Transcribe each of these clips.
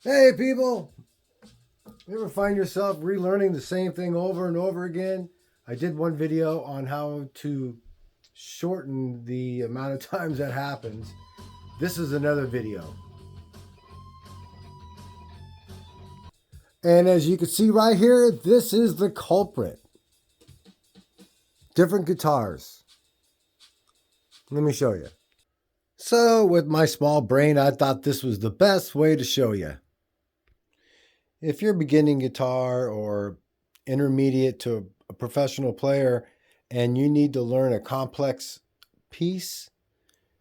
Hey people, you ever find yourself relearning the same thing over and over again? I did one video on how to shorten the amount of times that happens. This is another video. And as you can see right here, this is the culprit. Different guitars. Let me show you. So with my small brain, I thought this was the best way to show you. If you're beginning guitar or intermediate to a professional player and you need to learn a complex piece,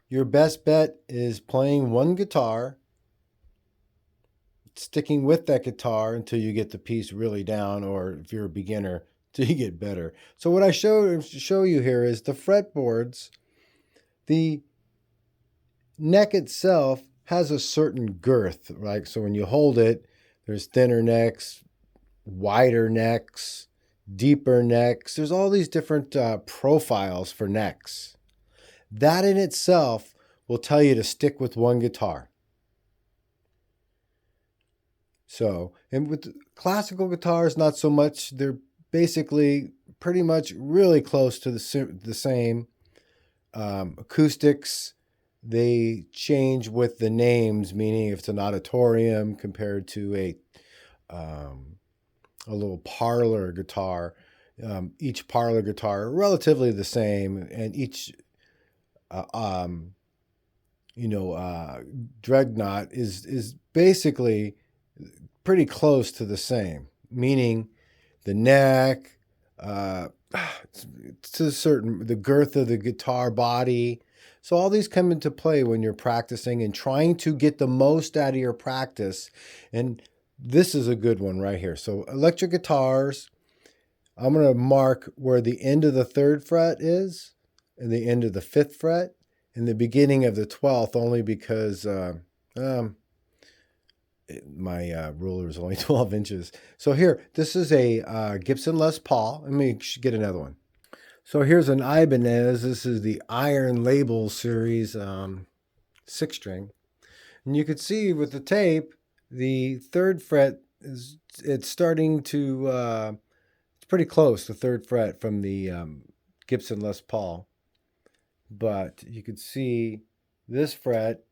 your best bet is playing one guitar, sticking with that guitar until you get the piece really down, or if you're a beginner, till you get better. So what I show you here is the fretboards. The neck itself has a certain girth, right? So when you hold it, there's thinner necks, wider necks, deeper necks. There's all these different profiles for necks. That in itself will tell you to stick with one guitar. So, and with classical guitars, not so much. They're basically pretty much really close to the same. Acoustics, they change with the names, meaning if it's an auditorium compared to a little parlor guitar. Each parlor guitar are relatively the same, and each dreadnought is basically pretty close to the same, meaning the neck, to the girth of the guitar body. So all these come into play when you're practicing and trying to get the most out of your practice. And this is a good one right here. So electric guitars, I'm going to mark where the end of the 3rd fret is and the end of the 5th fret and the beginning of the 12th, only because my ruler is only 12 inches. So here, this is a Gibson Les Paul. Let me get another one. So here's an Ibanez. This is the Iron Label series 6-string. And you can see with the tape, the 3rd fret it's starting to, it's pretty close, the 3rd fret from the Gibson Les Paul. But you can see this fret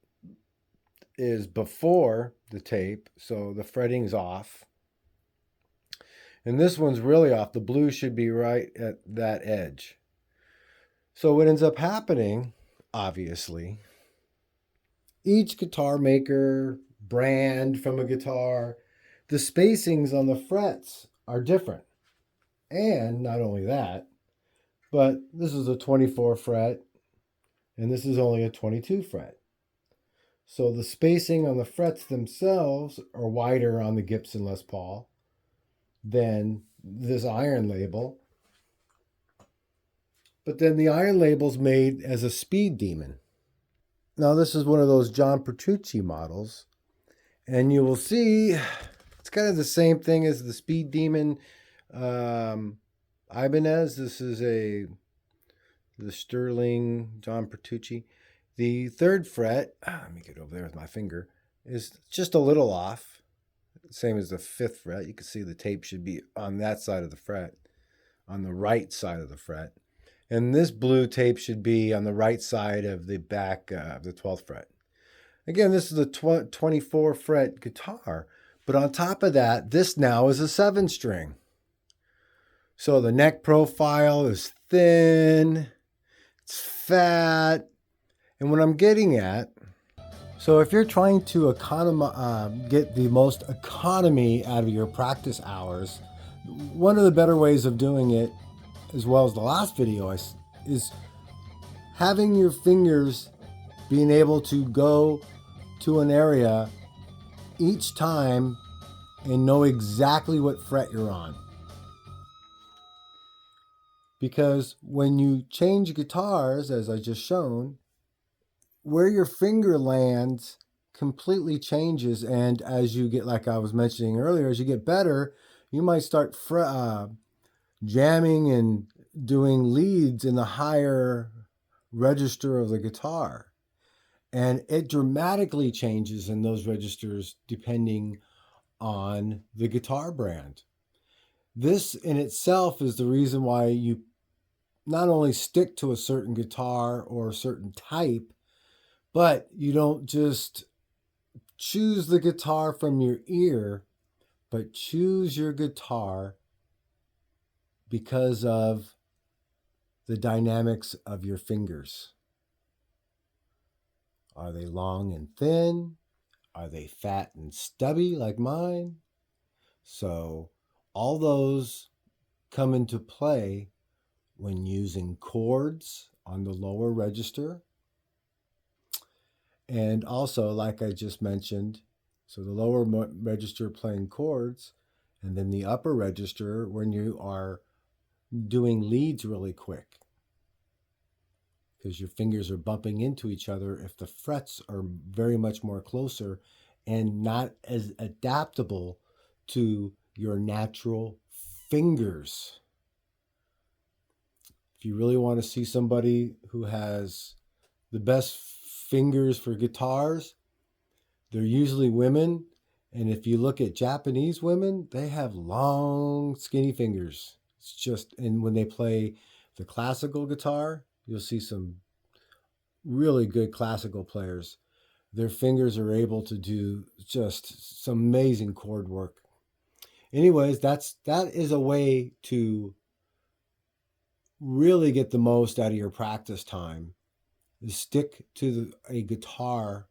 is before the tape, so the fretting's off. And this one's really off. The blue should be right at that edge. So what ends up happening, obviously, each guitar maker, brand from a guitar, the spacings on the frets are different. And not only that, but this is a 24 fret, and this is only a 22 fret. So the spacing on the frets themselves are wider on the Gibson Les Paul than this iron label. But then the iron label's made as a speed demon. Now this is one of those John Petrucci models, and you will see it's kind of the same thing as the speed demon Ibanez. This is the Sterling John Petrucci. The 3rd fret, let me get over there with my finger, is just a little off. Same as the 5th fret. You can see the tape should be on that side of the fret, on the right side of the fret. And this blue tape should be on the right side of the back of the 12th fret. Again, this is a 24 fret guitar, but on top of that, this now is a 7-string. So the neck profile is thin, it's fat. And what I'm getting at, so if you're trying to get the most economy out of your practice hours, one of the better ways of doing it, as well as the last video, is having your fingers being able to go to an area each time and know exactly what fret you're on. Because when you change guitars, as I just shown, where your finger lands completely changes. And as you get, like I was mentioning earlier, as you get better, you might start jamming and doing leads in the higher register of the guitar. And it dramatically changes in those registers depending on the guitar brand. This in itself is the reason why you not only stick to a certain guitar or a certain type, but you don't just choose the guitar from your ear, but choose your guitar because of the dynamics of your fingers. Are they long and thin? Are they fat and stubby like mine? So all those come into play when using chords on the lower register. And also, like I just mentioned, so the lower register playing chords, and then the upper register when you are doing leads really quick, because your fingers are bumping into each other if the frets are very much more closer and not as adaptable to your natural fingers. If you really want to see somebody who has the best fingers for guitars, they're usually women. And if you look at Japanese women, they have long, skinny fingers. It's just, and when they play the classical guitar, you'll see some really good classical players. Their fingers are able to do just some amazing chord work. Anyways, that is a way to really get the most out of your practice time. Stick to a guitar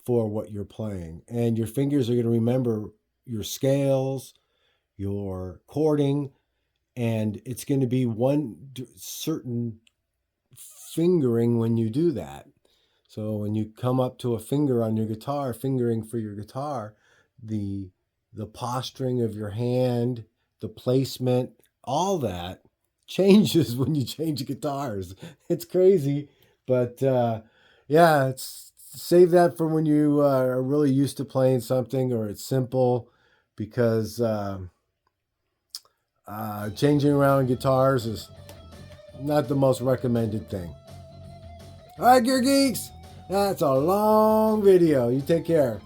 for what you're playing, and your fingers are going to remember your scales, your chording, and it's going to be one certain fingering when you do that. So when you come up to a finger on your guitar, fingering for your guitar, the posturing of your hand, the placement, all that changes when you change guitars. It's crazy, but yeah, it's save that for when you are really used to playing something or it's simple, because changing around guitars is not the most recommended thing. All right, Gear Geeks, that's a long video. You take care.